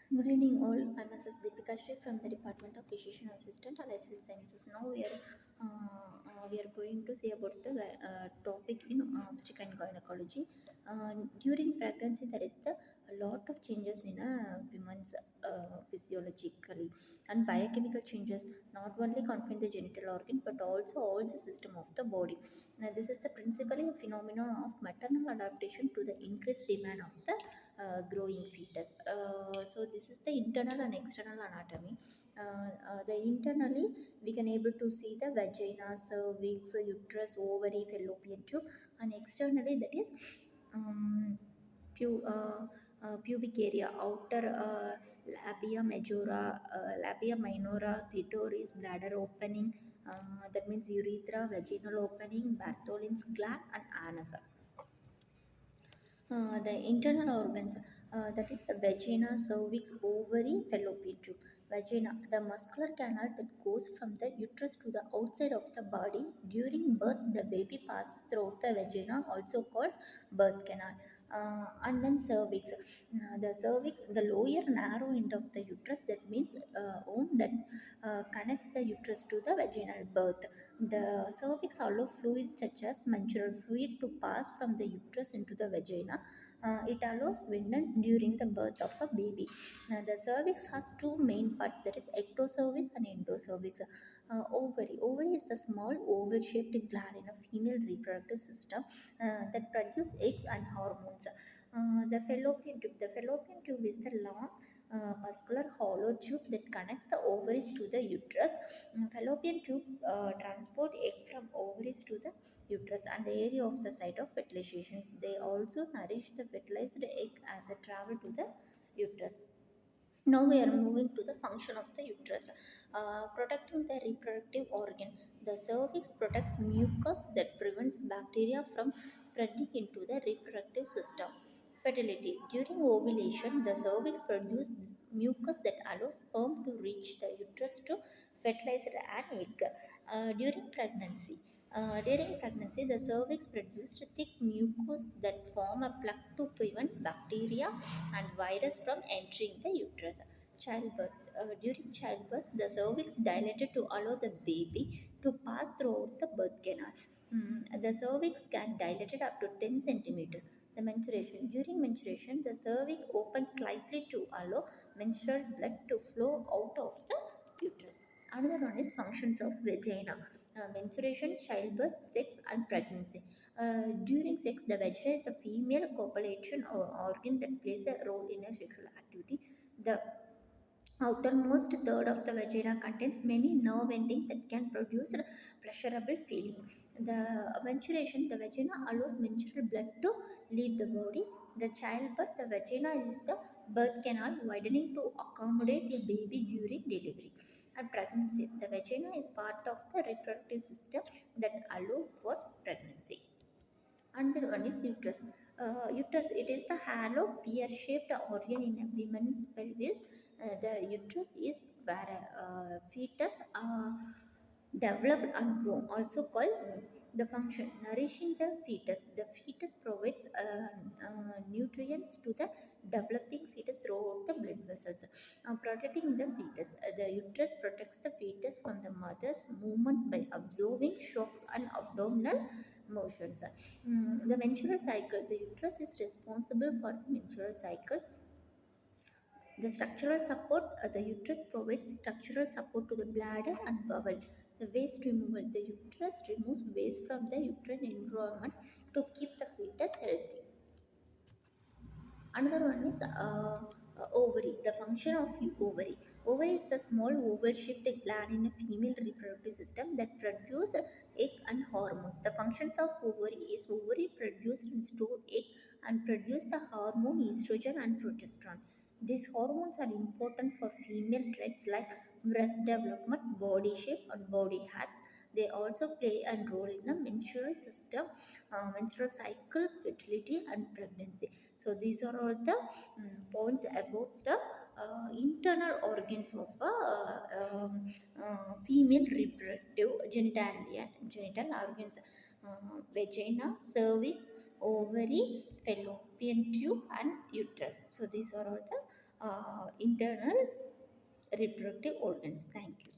Good evening, all. I'm Mrs. Deepikashree from the Department of Physician Assistant Allied Health Sciences. Now we are going to see about the topic in obstetrics and gynecology. During pregnancy, there is a lot of changes in a woman's physiologically and biochemical changes. Not only confine the genital organ, but also all the system of the body. Now, this is the principally a phenomenon of maternal adaptation to the increased demand of the growing fetus. So this is the internal and external anatomy. The internally we can able to see the vagina, cervix, uterus, ovary, fallopian tube, and externally that is um, pubic area, outer labia majora, labia minora, clitoris, bladder opening. That means urethra, vaginal opening, Bartholin's gland, and anus. The internal organs, that is the vagina, cervix, ovary, fallopian tube. Vagina, the muscular canal that goes from the uterus to the outside of the body. During birth, the baby passes throughout the vagina, also called birth canal. And then cervix. The cervix, the lower narrow end of the uterus, that means womb that connects the uterus to the vaginal birth. The cervix allows fluid such as menstrual fluid to pass from the uterus into the vagina. It allows winding during the birth of a baby. The cervix has two main parts, that is ectocervix and endocervix. Ovary is the small oval-shaped gland in a female reproductive system that produce eggs and hormones. The fallopian tube is the long muscular hollow tube that connects the ovaries to the uterus. Fallopian tube transport egg from ovaries to the uterus and the area of the site of fertilizations. They also nourish the fertilized egg as it travel to the uterus. Now we are moving to the function of the uterus. Protecting the reproductive organ. The cervix protects mucus that prevents bacteria from spreading into the reproductive system. Fertility. During ovulation, the cervix produces this mucus that allows sperm to reach the uterus to fertilize an egg. During pregnancy, the cervix produces thick mucus that form a plug to prevent bacteria and virus from entering the uterus. Childbirth. During childbirth, the cervix dilated to allow the baby to pass throughout the birth canal. The cervix can dilate it up to 10 centimeter. The menstruation. During menstruation, the cervix opens slightly to allow menstrual blood to flow out of the uterus. Another one is functions of vagina. Menstruation, childbirth, sex, and pregnancy. During sex, the vagina is the female copulation or organ that plays a role in a sexual activity. The outermost third of the vagina contains many nerve endings that can produce a pleasurable feeling. The menstruation, the vagina allows menstrual blood to leave the body. The childbirth, the vagina is the birth canal widening to accommodate a baby during delivery. And pregnancy, the vagina is part of the reproductive system that allows for pregnancy. Another one is uterus. Uterus, it is the hollow pear-shaped organ in a woman's pelvis. The uterus is where fetus developed and grown, also called womb. The function, nourishing the fetus. The fetus provides nutrients to the developing fetus throughout the blood vessels. Protecting the fetus. The uterus protects the fetus from the mother's movement by absorbing shocks and abdominal motions. The menstrual cycle. The uterus is responsible for the menstrual cycle. The structural support, the uterus provides structural support to the bladder and bowel. The waste removal, the uterus removes waste from the uterine environment to keep the fetus healthy. Another one is ovary. The function of ovary. Ovary is the small oval-shaped gland in a female reproductive system that produces egg and hormones. The functions of ovary is ovary produce and store egg and produce the hormone estrogen and progesterone. These hormones are important for female traits like breast development, body shape, and body hairs. They also play a role in the menstrual system, menstrual cycle, fertility, and pregnancy. So these are all the points about the internal organs of a female reproductive genital organs. Vagina, cervix, ovary, fallopian tube, and uterus. So these are all the internal reproductive organs. Thank you.